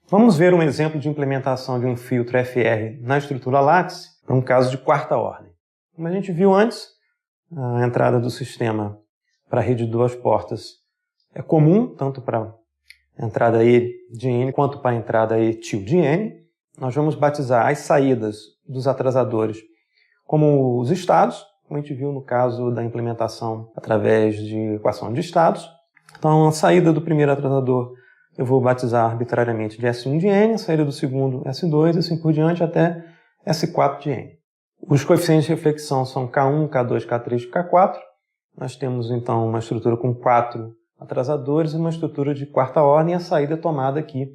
Vamos ver um exemplo de implementação de um filtro FR na estrutura Lattice, um caso de quarta ordem. Como a gente viu antes, a entrada do sistema para a rede de duas portas é comum, tanto para a entrada E de N quanto para a entrada E til de N. Nós vamos batizar as saídas dos atrasadores como os estados, como a gente viu no caso da implementação através de equação de estados. Então, a saída do primeiro atrasador eu vou batizar arbitrariamente de S1 de N, a saída do segundo S2, assim por diante, até S4 de N. Os coeficientes de reflexão são K1, K2, K3 e K4. Nós temos, então, uma estrutura com 4 atrasadores e uma estrutura de quarta ordem, a saída é tomada aqui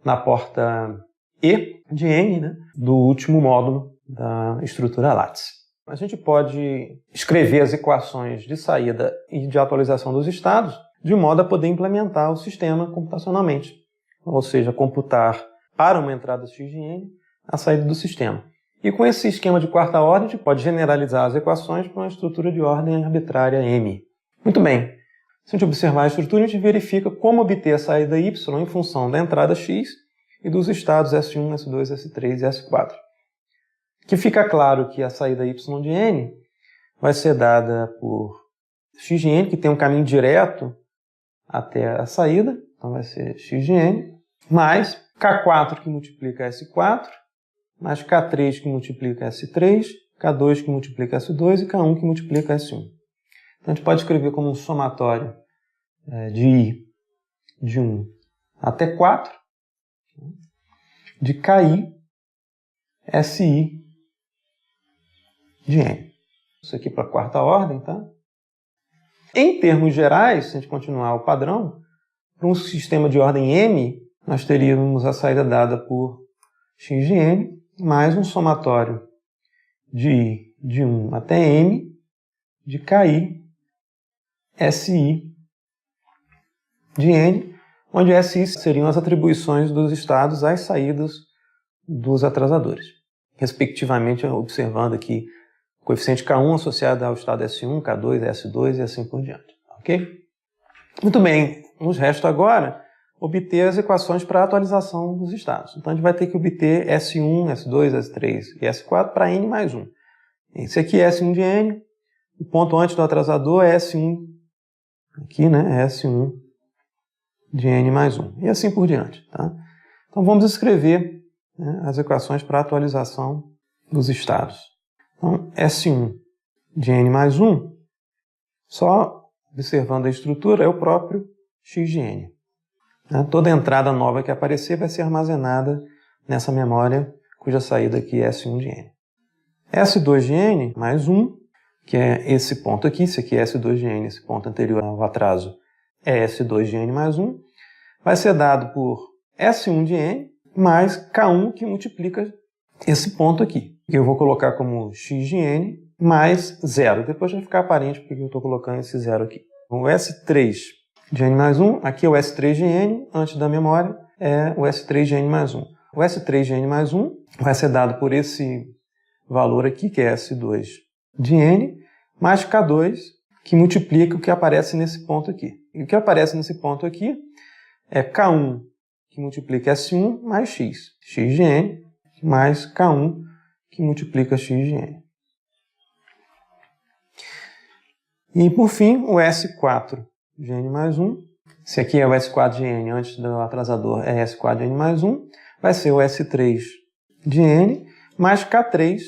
na porta E de N, né, do último módulo da estrutura Lattice. A gente pode escrever as equações de saída e de atualização dos estados de modo a poder implementar o sistema computacionalmente, ou seja, computar para uma entrada x de n a saída do sistema. E com esse esquema de quarta ordem, a gente pode generalizar as equações para uma estrutura de ordem arbitrária m. Muito bem. Se a gente observar a estrutura, a gente verifica como obter a saída y em função da entrada x e dos estados S1, S2, S3 e S4. Que fica claro que a saída y de n vai ser dada por x de n, que tem um caminho direto até a saída, então vai ser x de n, mais K4 que multiplica S4, mais K3 que multiplica S3, K2 que multiplica S2 e K1 que multiplica S1. Então a gente pode escrever como um somatório de I de 1 até 4, de KI, SI de N. Isso aqui para a quarta ordem, tá? Em termos gerais, se a gente continuar o padrão, para um sistema de ordem M, nós teríamos a saída dada por x de n, mais um somatório de I de 1 até M, de KI, SI de N, onde SI seriam as atribuições dos estados às saídas dos atrasadores, respectivamente observando aqui o coeficiente K1 associado ao estado S1, K2, S2 e assim por diante. Ok? Muito bem, nos resta agora obter as equações para a atualização dos estados. Então a gente vai ter que obter S1, S2, S3 e S4 para N mais 1. Esse aqui é S1 de N, o ponto antes do atrasador é S1, aqui, né, é S1 de N mais 1, e assim por diante. Tá? Então vamos escrever, né, as equações para a atualização dos estados. Então, S1 de N mais 1, só observando a estrutura, é o próprio x de N. Toda entrada nova que aparecer vai ser armazenada nessa memória, cuja saída aqui é S1 de N. S2 de N mais 1, que é esse ponto aqui, esse aqui é S2 de N, esse ponto anterior ao atraso é S2 de N mais 1, vai ser dado por S1 de N mais K1 que multiplica esse ponto aqui, que eu vou colocar como x de n mais 0. Depois vai ficar aparente porque eu estou colocando esse 0 aqui. O S3 de n mais 1, aqui é o S3 de n, antes da memória, é o S3 de n mais 1. O S3 de n mais 1 vai ser dado por esse valor aqui, que é S2 de n, mais K2, que multiplica o que aparece nesse ponto aqui. E o que aparece nesse ponto aqui é K1, que multiplica S1, mais x. X de n, mais K1, que multiplica x de n. E, por fim, o S4 de n mais 1. Esse aqui é o S4 de n, antes do atrasador é S4 de n mais 1. Vai ser o S3 de n, mais K3,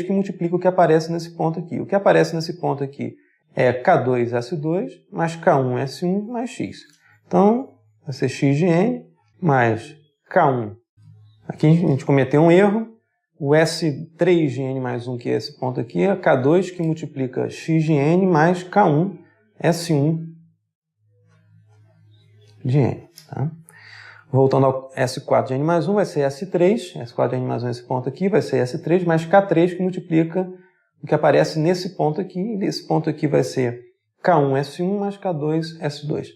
que multiplica o que aparece nesse ponto aqui. O que aparece nesse ponto aqui é K2S2, mais K1S1, mais x. Então, vai ser x de n, mais K1. Aqui a gente cometeu um erro. O S3 de n mais 1, que é esse ponto aqui, é K2 que multiplica x de n mais K1 S1 de n. Tá? Voltando ao S4 de n mais 1, vai ser S3. S4 de n mais 1, esse ponto aqui, vai ser S3 mais K3 que multiplica o que aparece nesse ponto aqui. E esse ponto aqui vai ser K1 S1 mais K2 S2.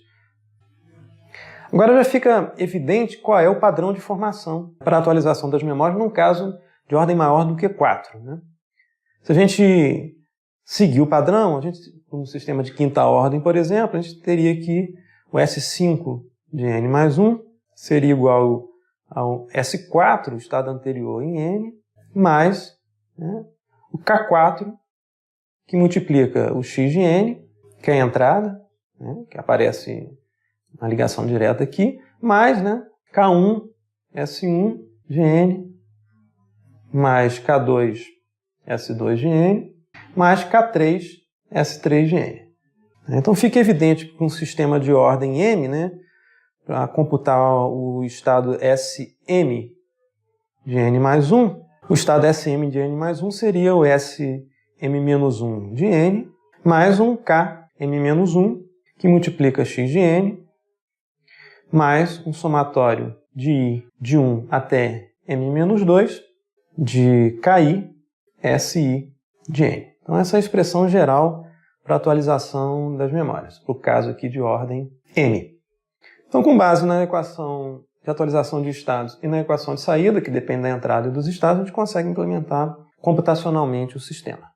Agora já fica evidente qual é o padrão de formação para a atualização das memórias num caso de ordem maior do que 4. Né? Se a gente seguir o padrão, um sistema de quinta ordem, por exemplo, a gente teria aqui o S5 de n mais 1, seria igual ao S4, o estado anterior em N, mais, né, o K4, que multiplica o X de N, que é a entrada, né, que aparece na ligação direta aqui, mais, né, K1, S1 de N, mais K2, S2 de N, mais K3, S3 de N. Então fica evidente que um sistema de ordem M, né, para computar o estado Sm de N mais 1, o estado Sm de N mais 1 seria o Sm-1 de N, mais um Km-1, que multiplica X de N, mais um somatório de I de 1 até M-2, de Ki, Si de N. Então essa é a expressão geral para atualização das memórias, para o caso aqui de ordem M. Então, com base na equação de atualização de estados e na equação de saída, que depende da entrada e dos estados, a gente consegue implementar computacionalmente o sistema.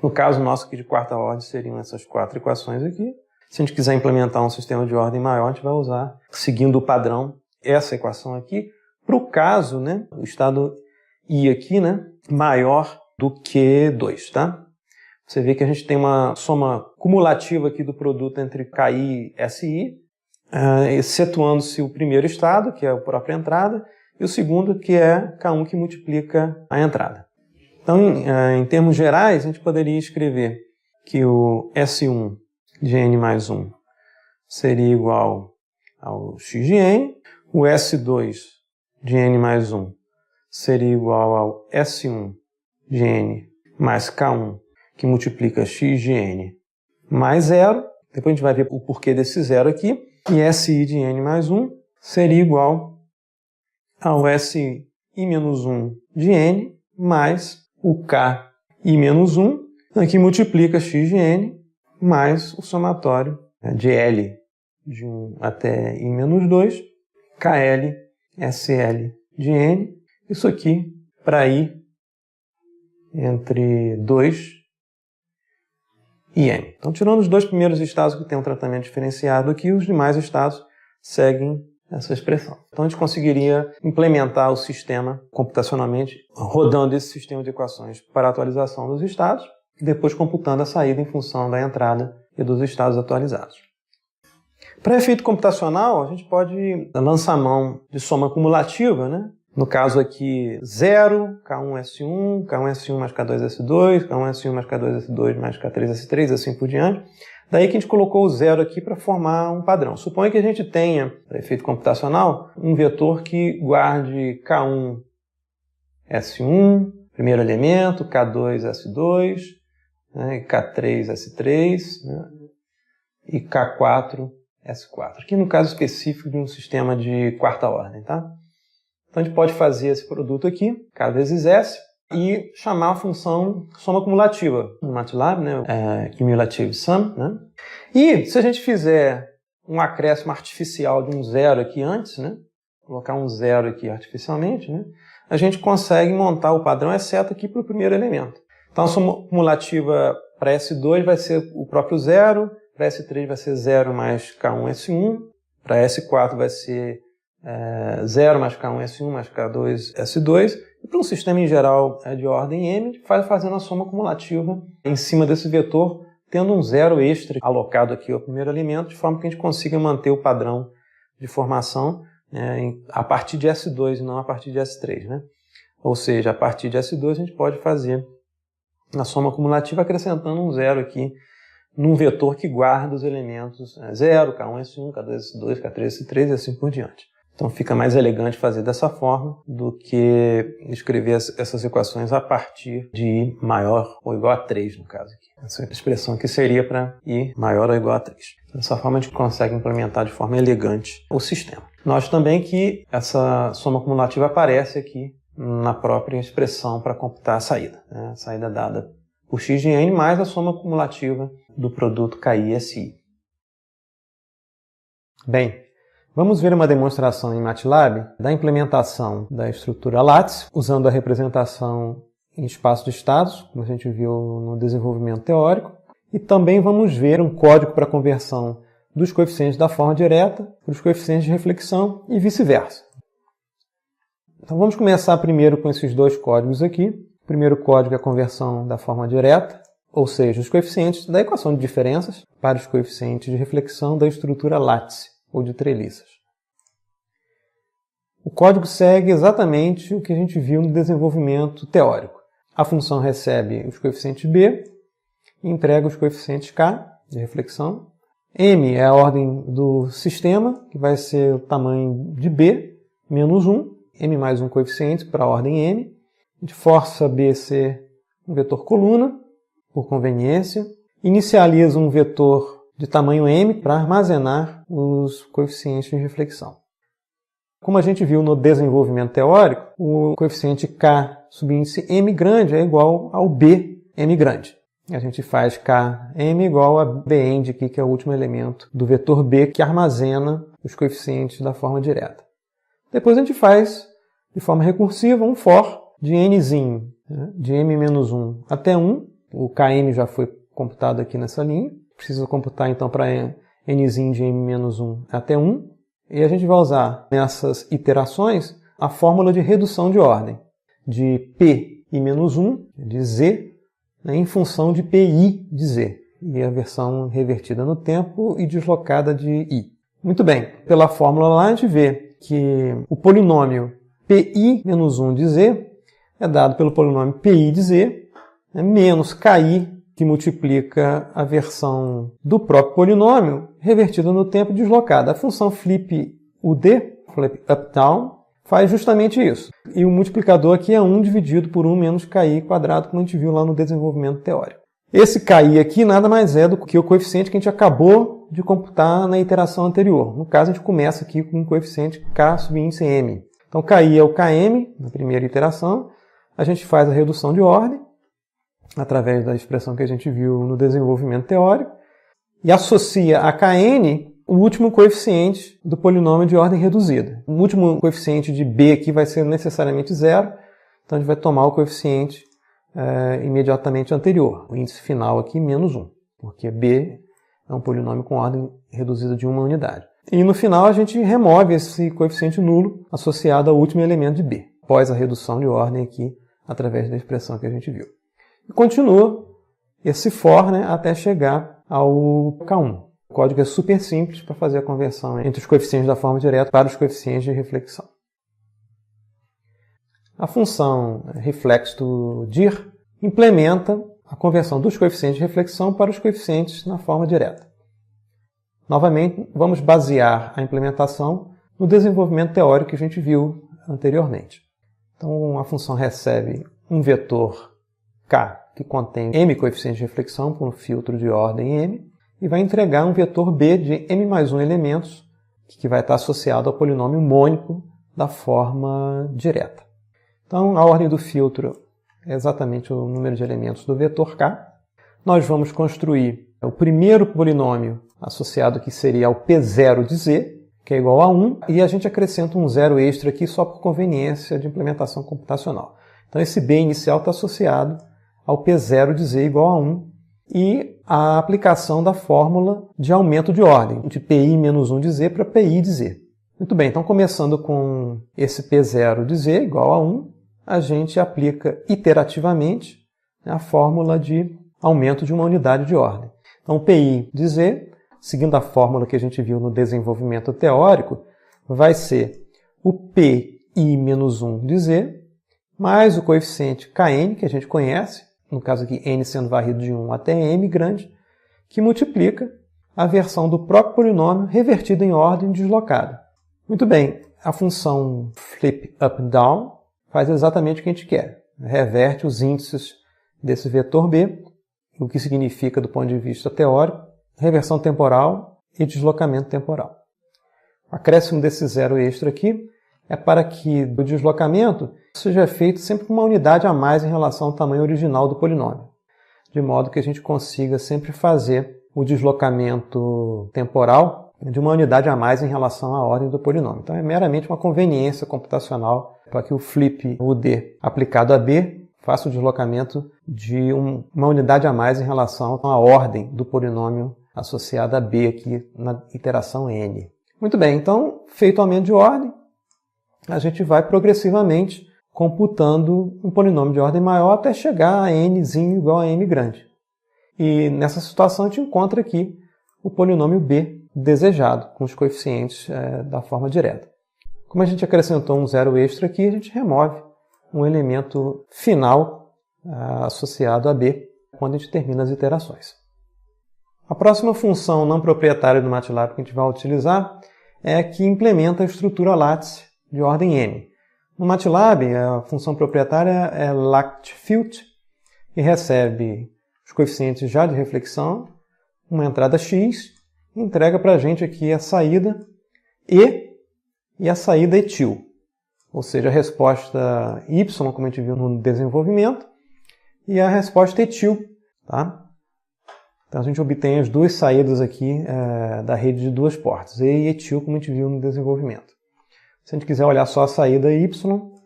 No caso nosso aqui de quarta ordem, seriam essas 4 equações aqui. Se a gente quiser implementar um sistema de ordem maior, a gente vai usar, seguindo o padrão, essa equação aqui. Para o caso, né, o estado I aqui, né, maior do que 2, tá? Você vê que a gente tem uma soma cumulativa aqui do produto entre Ki e Si, excetuando-se o primeiro estado, que é a própria entrada, e o segundo, que é K1, que multiplica a entrada. Então, em termos gerais, a gente poderia escrever que o S1 de N mais 1 seria igual ao X de N, o S2 de N mais 1 seria igual ao S1 de N mais K1, que multiplica X de N mais 0. Depois a gente vai ver o porquê desse 0 aqui. E Si de N mais 1 seria igual ao Si menos 1 de N mais o Ki menos 1, que multiplica X de N mais o somatório de L de 1 até I menos 2, KL, SL de N. Isso aqui para I entre 2 e N. Então, tirando os 2 primeiros estados que tem um tratamento diferenciado aqui, os demais estados seguem essa expressão. Então, a gente conseguiria implementar o sistema computacionalmente, rodando esse sistema de equações para a atualização dos estados, e depois computando a saída em função da entrada e dos estados atualizados. Para efeito computacional, a gente pode lançar mão de soma cumulativa, né? No caso aqui, 0, K1S1, K1S1 mais K2S2, K1S1 mais K2S2 mais K3S3, assim por diante. Daí que a gente colocou o 0 aqui para formar um padrão. Suponha que a gente tenha, para efeito computacional, um vetor que guarde K1S1, primeiro elemento, K2S2, né, K3S3, né, e K4S4. Aqui no caso específico de um sistema de quarta ordem, tá? Então a gente pode fazer esse produto aqui, K vezes S, e chamar a função soma cumulativa no MATLAB, né? Cumulative sum, né? E se a gente fizer um acréscimo artificial de um 0 aqui antes, né? Colocar um 0 aqui artificialmente, né? A gente consegue montar o padrão exceto aqui para o primeiro elemento. Então a soma cumulativa para S2 vai ser o próprio 0, para S3 vai ser 0 mais K1S1, para S4 vai ser 0 mais K1S1 mais K2S2, e para um sistema em geral de ordem M, fazendo a soma cumulativa em cima desse vetor, tendo um 0 extra alocado aqui ao primeiro elemento, de forma que a gente consiga manter o padrão de formação a partir de S2 e não a partir de S3. Né? Ou seja, a partir de S2 a gente pode fazer a soma cumulativa acrescentando um 0 aqui num vetor que guarda os elementos 0, K1S1, K2S2, K3S3 e assim por diante. Então fica mais elegante fazer dessa forma do que escrever essas equações a partir de I maior ou igual a 3, no caso aqui. Essa expressão aqui seria para I maior ou igual a 3. Dessa forma a gente consegue implementar de forma elegante o sistema. Note também que essa soma cumulativa aparece aqui na própria expressão para computar a saída. Né? A saída dada por x de n mais a soma cumulativa do produto KI e SI. Bem, vamos ver uma demonstração em MATLAB da implementação da estrutura lattice, usando a representação em espaço de estados, como a gente viu no desenvolvimento teórico, e também vamos ver um código para conversão dos coeficientes da forma direta para os coeficientes de reflexão e vice-versa. Então vamos começar primeiro com esses dois códigos aqui. O primeiro código é a conversão da forma direta, ou seja, os coeficientes da equação de diferenças para os coeficientes de reflexão da estrutura látice ou de treliças. O código segue exatamente o que a gente viu no desenvolvimento teórico. A função recebe os coeficientes B e entrega os coeficientes K de reflexão. M é a ordem do sistema, que vai ser o tamanho de B menos 1, M mais um coeficiente para a ordem M. A gente força B ser um vetor coluna, por conveniência. Inicializa um vetor de tamanho M para armazenar os coeficientes de reflexão. Como a gente viu no desenvolvimento teórico, o coeficiente K subíndice M grande é igual ao B M grande. A gente faz Km igual a Bend aqui, que é o último elemento do vetor B que armazena os coeficientes da forma direta. Depois a gente faz, de forma recursiva, um for de nzinho, de m-1 até 1. O Km já foi computado aqui nessa linha. Precisa computar então para nzinho de m-1 até 1. E a gente vai usar nessas iterações a fórmula de redução de ordem de P e menos 1, de Z, em função de Pi de Z, e a versão revertida no tempo e deslocada de I. Muito bem, pela fórmula lá a gente vê que o polinômio Pi menos 1 de Z é dado pelo polinômio Pi de Z, menos Ki, que multiplica a versão do próprio polinômio, revertida no tempo e deslocada. A função flip UD, flip up-down, faz justamente isso. E o multiplicador aqui é 1 dividido por 1 menos Ki quadrado, como a gente viu lá no desenvolvimento teórico. Esse Ki aqui nada mais é do que o coeficiente que a gente acabou de computar na iteração anterior. No caso, a gente começa aqui com o coeficiente K subíndice M. Então, Ki é o Km, na primeira iteração. A gente faz a redução de ordem, através da expressão que a gente viu no desenvolvimento teórico, e associa a Kn o último coeficiente do polinômio de ordem reduzida. O último coeficiente de B aqui vai ser necessariamente zero, então a gente vai tomar o coeficiente imediatamente anterior. O índice final aqui, menos 1, porque B é um polinômio com ordem reduzida de uma unidade. E no final a gente remove esse coeficiente nulo associado ao último elemento de B, após a redução de ordem aqui, através da expressão que a gente viu. E continua esse for, até chegar ao K1. O código é super simples para fazer a conversão entre os coeficientes da forma direta para os coeficientes de reflexão. A função reflexo_dir implementa a conversão dos coeficientes de reflexão para os coeficientes na forma direta. Novamente, vamos basear a implementação no desenvolvimento teórico que a gente viu anteriormente. Então, a função recebe um vetor K que contém m coeficientes de reflexão por um filtro de ordem m, e vai entregar um vetor B de m mais 1 elementos, que vai estar associado ao polinômio mônico da forma direta. Então, a ordem do filtro é exatamente o número de elementos do vetor K. Nós vamos construir o primeiro polinômio associado que seria ao P0 de Z, que é igual a 1, e a gente acrescenta um zero extra aqui só por conveniência de implementação computacional. Então, esse B inicial está associado ao P0 de Z igual a 1, e a aplicação da fórmula de aumento de ordem, de Pi menos 1 de Z para Pi de Z. Muito bem, então começando com esse P0 de Z igual a 1, a gente aplica iterativamente a fórmula de aumento de uma unidade de ordem. Então, Pi de Z, seguindo a fórmula que a gente viu no desenvolvimento teórico, vai ser o Pi menos 1 de Z, mais o coeficiente Kn, que a gente conhece, no caso aqui n sendo varrido de 1 até m grande, que multiplica a versão do próprio polinômio revertida em ordem deslocada. Muito bem, a função flip up-down faz exatamente o que a gente quer. Reverte os índices desse vetor B, o que significa, do ponto de vista teórico, reversão temporal e deslocamento temporal. O acréscimo desse zero extra aqui é para que o deslocamento seja feito sempre com uma unidade a mais em relação ao tamanho original do polinômio, de modo que a gente consiga sempre fazer o deslocamento temporal de uma unidade a mais em relação à ordem do polinômio. Então é meramente uma conveniência computacional para que o flip UD aplicado a B faça o deslocamento de uma unidade a mais em relação à ordem do polinômio associada a B aqui na iteração n. Muito bem, então, feito o aumento de ordem, a gente vai progressivamente computando um polinômio de ordem maior até chegar a nzinho igual a m grande. E nessa situação a gente encontra aqui o polinômio B desejado, com os coeficientes da forma direta. Como a gente acrescentou um zero extra aqui, a gente remove um elemento final associado a B quando a gente termina as iterações. A próxima função não proprietária do MATLAB que a gente vai utilizar é a que implementa a estrutura lattice de ordem n. No MATLAB, a função proprietária é LACTFilt e recebe os coeficientes já de reflexão, uma entrada x, e entrega para a gente aqui a saída e a saída etil. Ou seja, a resposta y, como a gente viu no desenvolvimento, e a resposta etil. Tá? Então a gente obtém as duas saídas aqui da rede de duas portas, E e etil, como a gente viu no desenvolvimento. Se a gente quiser olhar só a saída y,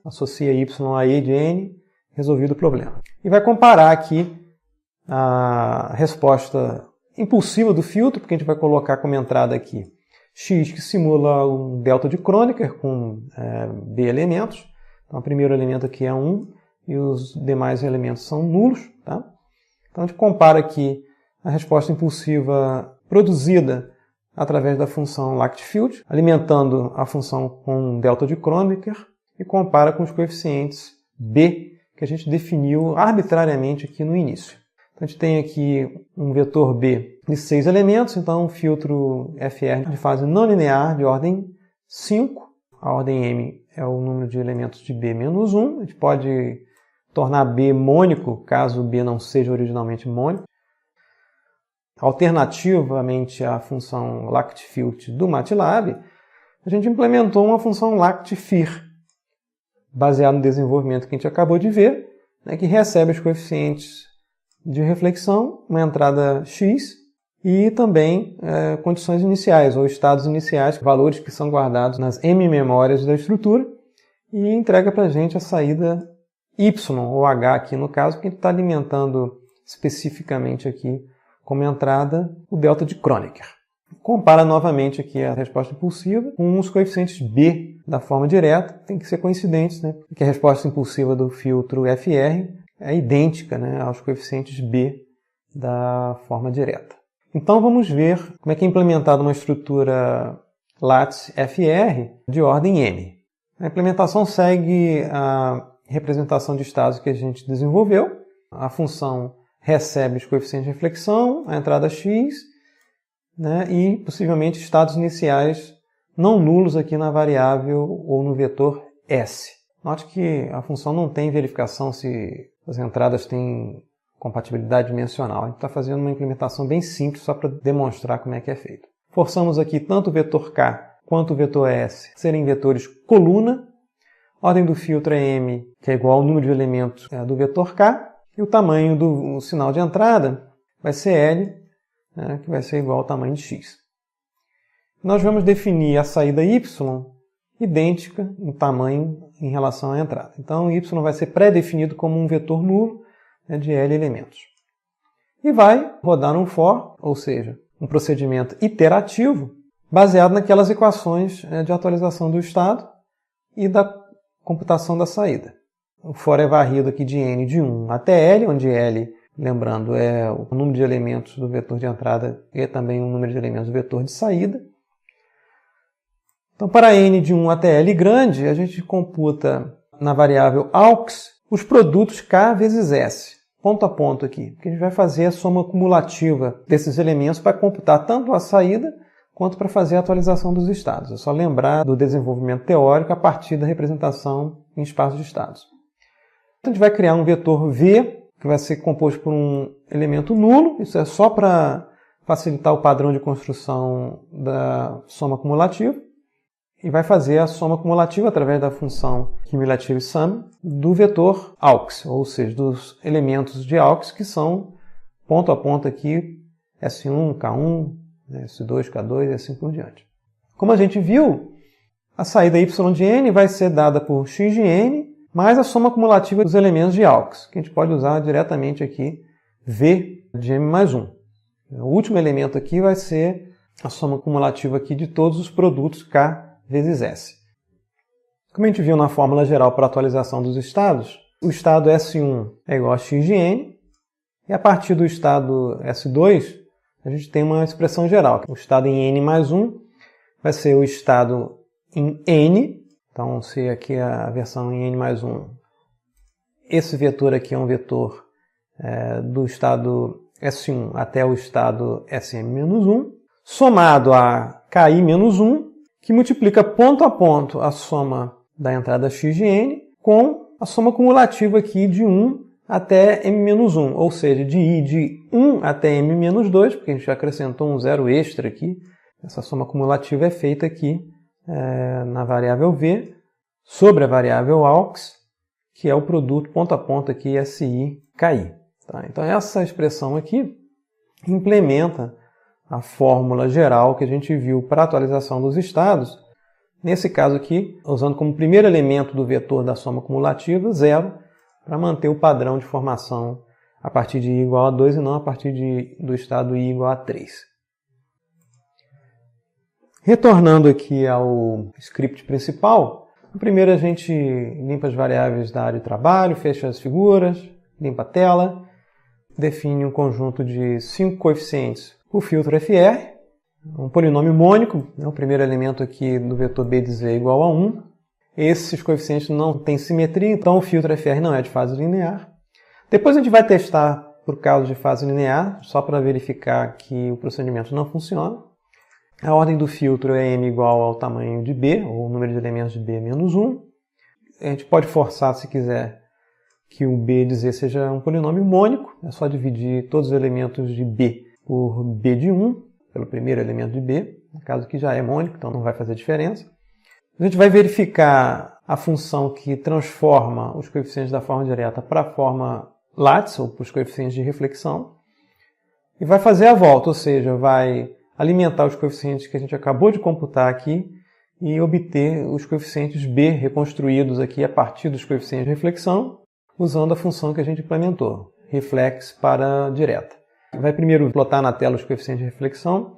associa y a E de n, resolvido o problema. E vai comparar aqui a resposta impulsiva do filtro, porque a gente vai colocar como entrada aqui x, que simula um delta de Kronecker com b elementos. Então o primeiro elemento aqui é 1 e os demais elementos são nulos. Tá? Então a gente compara aqui a resposta impulsiva produzida através da função LACTFilt, alimentando a função com delta de Kronecker, e compara com os coeficientes b, que a gente definiu arbitrariamente aqui no início. Então a gente tem aqui um vetor b de 6 elementos, então um filtro FR de fase não linear de ordem 5. A ordem m é o número de elementos de b menos 1. A gente pode tornar b mônico, caso b não seja originalmente mônico. Alternativamente à função LACTFilt do MATLAB, a gente implementou uma função LACTFir, baseada no desenvolvimento que a gente acabou de ver, né, que recebe os coeficientes de reflexão, uma entrada x, e também condições iniciais, ou estados iniciais, valores que são guardados nas m-memórias da estrutura, e entrega para a gente a saída y, ou h aqui no caso, porque a gente está alimentando especificamente aqui como entrada o delta de Kronecker. Compara novamente aqui a resposta impulsiva com os coeficientes b da forma direta, tem que ser coincidentes, né? Porque a resposta impulsiva do filtro FR é idêntica, né, aos coeficientes b da forma direta. Então vamos ver como é que é implementada uma estrutura lattice FR de ordem m. A implementação segue a representação de estados que a gente desenvolveu. A função recebe os coeficientes de reflexão, a entrada x, né, e possivelmente estados iniciais não nulos aqui na variável ou no vetor s. Note que a função não tem verificação se as entradas têm compatibilidade dimensional. A gente está fazendo uma implementação bem simples só para demonstrar como é que é feito. Forçamos aqui tanto o vetor k quanto o vetor s serem vetores coluna. A ordem do filtro é m, que é igual ao número de elementos do vetor k. E o tamanho do sinal de entrada vai ser L, né, que vai ser igual ao tamanho de x. Nós vamos definir a saída y idêntica em tamanho em relação à entrada. Então, y vai ser pré-definido como um vetor nulo, né, de L elementos. E vai rodar um for, ou seja, um procedimento iterativo, baseado naquelas equações de atualização do estado e da computação da saída. O for é varrido aqui de n de 1 até L, onde L, lembrando, é o número de elementos do vetor de entrada e também o número de elementos do vetor de saída. Então, para n de 1 até L grande, a gente computa na variável aux os produtos k vezes s, ponto a ponto aqui, porque a gente vai fazer a soma cumulativa desses elementos para computar tanto a saída quanto para fazer a atualização dos estados. É só lembrar do desenvolvimento teórico a partir da representação em espaço de estados. Então, a gente vai criar um vetor V, que vai ser composto por um elemento nulo. Isso é só para facilitar o padrão de construção da soma cumulativa. E vai fazer a soma cumulativa através da função cumulative sum do vetor aux, ou seja, dos elementos de aux que são ponto a ponto aqui, S1, K1, S2, K2 e assim por diante. Como a gente viu, a saída y de n vai ser dada por x de n mais a soma cumulativa dos elementos de aux, que a gente pode usar diretamente aqui, V de m mais 1. O último elemento aqui vai ser a soma cumulativa aqui de todos os produtos K vezes S. Como a gente viu na fórmula geral para atualização dos estados, o estado S1 é igual a x de n, e a partir do estado S2, a gente tem uma expressão geral. O estado em n mais 1 vai ser o estado em n, então se aqui é a versão em n mais 1, esse vetor aqui é um vetor do estado S1 até o estado Sm-1, somado a Ki menos 1, que multiplica ponto a ponto a soma da entrada x de n com a soma cumulativa aqui de 1 até m-1, ou seja, de i de 1 até m-2, porque a gente já acrescentou um zero extra aqui. Essa soma cumulativa é feita aqui na variável v sobre a variável aux, que é o produto ponto a ponto aqui SI-KI. Tá? Então essa expressão aqui implementa a fórmula geral que a gente viu para a atualização dos estados. Nesse caso aqui, usando como primeiro elemento do vetor da soma cumulativa, 0, para manter o padrão de formação a partir de i igual a 2 e não a partir do estado i igual a 3. Retornando aqui ao script principal, primeiro a gente limpa as variáveis da área de trabalho, fecha as figuras, limpa a tela, define um conjunto de 5 coeficientes por filtro FR, um polinômio mônico, o primeiro elemento aqui do vetor b de z é igual a 1. Esses coeficientes não têm simetria, então o filtro FR não é de fase linear. Depois a gente vai testar por causa de fase linear, só para verificar que o procedimento não funciona. A ordem do filtro é m igual ao tamanho de b, ou o número de elementos de b menos 1. A gente pode forçar, se quiser, que o b de z seja um polinômio mônico. É só dividir todos os elementos de b por b de 1, pelo primeiro elemento de b. No caso aqui já é mônico, então não vai fazer diferença. A gente vai verificar a função que transforma os coeficientes da forma direta para a forma lattice, ou para os coeficientes de reflexão. E vai fazer a volta, ou seja, vai alimentar os coeficientes que a gente acabou de computar aqui e obter os coeficientes b reconstruídos aqui a partir dos coeficientes de reflexão, usando a função que a gente implementou, reflex para direta. Vai primeiro plotar na tela os coeficientes de reflexão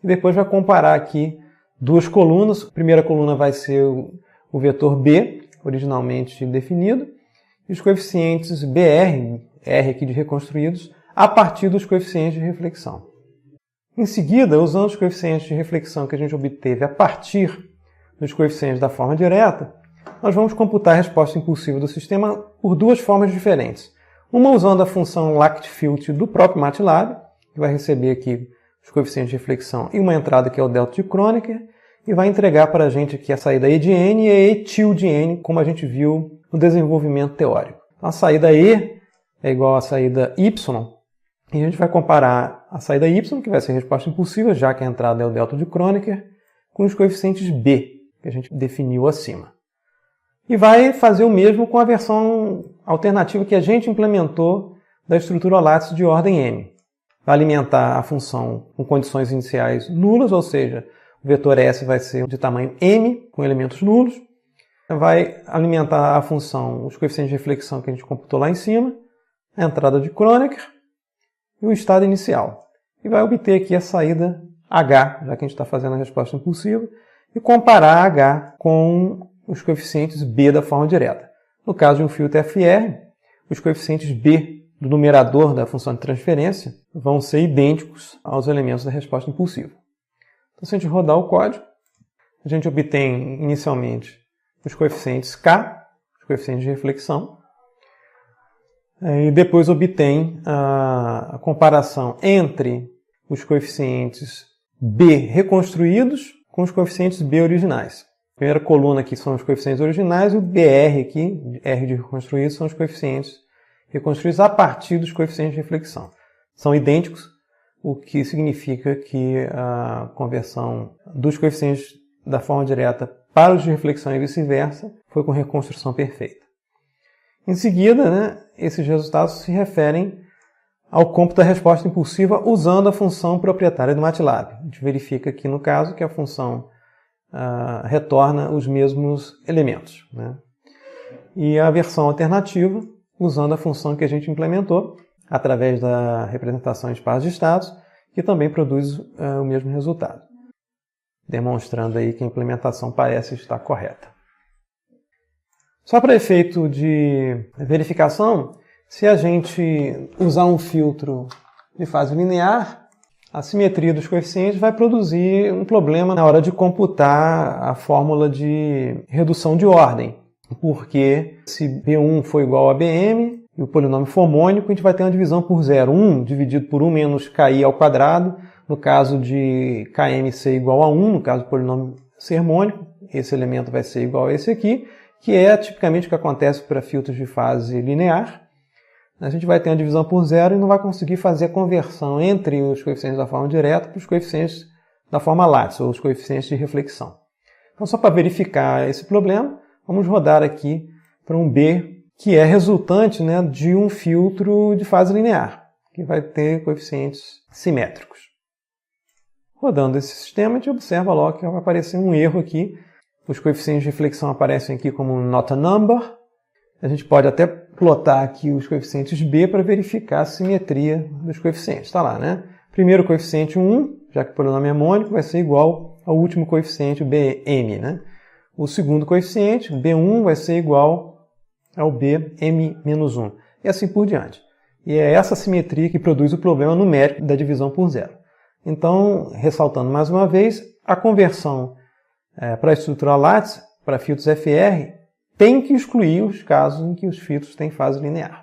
e depois vai comparar aqui duas colunas. A primeira coluna vai ser o vetor b, originalmente definido, e os coeficientes br, r aqui de reconstruídos, a partir dos coeficientes de reflexão. Em seguida, usando os coeficientes de reflexão que a gente obteve a partir dos coeficientes da forma direta, nós vamos computar a resposta impulsiva do sistema por duas formas diferentes. Uma usando a função LactFilt do próprio MATLAB, que vai receber aqui os coeficientes de reflexão e uma entrada que é o delta de Kronecker, e vai entregar para a gente aqui a saída E de n e a E til de n, como a gente viu no desenvolvimento teórico. A saída E é igual à saída Y, e a gente vai comparar a saída Y, que vai ser a resposta impulsiva, já que a entrada é o delta de Kronecker, com os coeficientes B, que a gente definiu acima. E vai fazer o mesmo com a versão alternativa que a gente implementou da estrutura lattice de ordem M. Vai alimentar a função com condições iniciais nulas, ou seja, o vetor S vai ser de tamanho M, com elementos nulos. Vai alimentar a função, os coeficientes de reflexão que a gente computou lá em cima, a entrada de Kronecker e o estado inicial. E vai obter aqui a saída H, já que a gente está fazendo a resposta impulsiva, e comparar H com os coeficientes B da forma direta. No caso de um filtro FR, os coeficientes B do numerador da função de transferência vão ser idênticos aos elementos da resposta impulsiva. Então, se a gente rodar o código, a gente obtém inicialmente os coeficientes K, os coeficientes de reflexão, e depois obtém a comparação entre os coeficientes B reconstruídos com os coeficientes B originais. A primeira coluna aqui são os coeficientes originais e o BR aqui, R de reconstruídos, são os coeficientes reconstruídos a partir dos coeficientes de reflexão. São idênticos, o que significa que a conversão dos coeficientes da forma direta para os de reflexão e vice-versa foi com reconstrução perfeita. Em seguida, esses resultados se referem ao cômputo da resposta impulsiva usando a função proprietária do MATLAB. A gente verifica aqui no caso que a função retorna os mesmos elementos. E a versão alternativa, usando a função que a gente implementou, através da representação em espaço de estados, que também produz o mesmo resultado, demonstrando aí que a implementação parece estar correta. Só para efeito de verificação, se a gente usar um filtro de fase linear, a simetria dos coeficientes vai produzir um problema na hora de computar a fórmula de redução de ordem, porque se B1 for igual a Bm e o polinômio for mônico, a gente vai ter uma divisão por zero. 1 dividido por 1 menos Ki ao quadrado, no caso de Km ser igual a 1, no caso do polinômio ser mônico, esse elemento vai ser igual a esse aqui, que é tipicamente o que acontece para filtros de fase linear. A gente vai ter uma divisão por zero e não vai conseguir fazer a conversão entre os coeficientes da forma direta para os coeficientes da forma lattice, ou os coeficientes de reflexão. Então, só para verificar esse problema, vamos rodar aqui para um B, que é resultante, né, de um filtro de fase linear, que vai ter coeficientes simétricos. Rodando esse sistema, a gente observa logo que vai aparecer um erro aqui. Os coeficientes de reflexão aparecem aqui como not a number. A gente pode até plotar aqui os coeficientes B para verificar a simetria dos coeficientes. Está lá, né? Primeiro coeficiente 1, já que o polinômio é mônico, vai ser igual ao último coeficiente, Bm, né? O segundo coeficiente, B1, vai ser igual ao Bm-1. E assim por diante. E é essa simetria que produz o problema numérico da divisão por zero. Então, ressaltando mais uma vez, a conversão para a estrutura lattice, para filtros FR, tem que excluir os casos em que os filtros têm fase linear.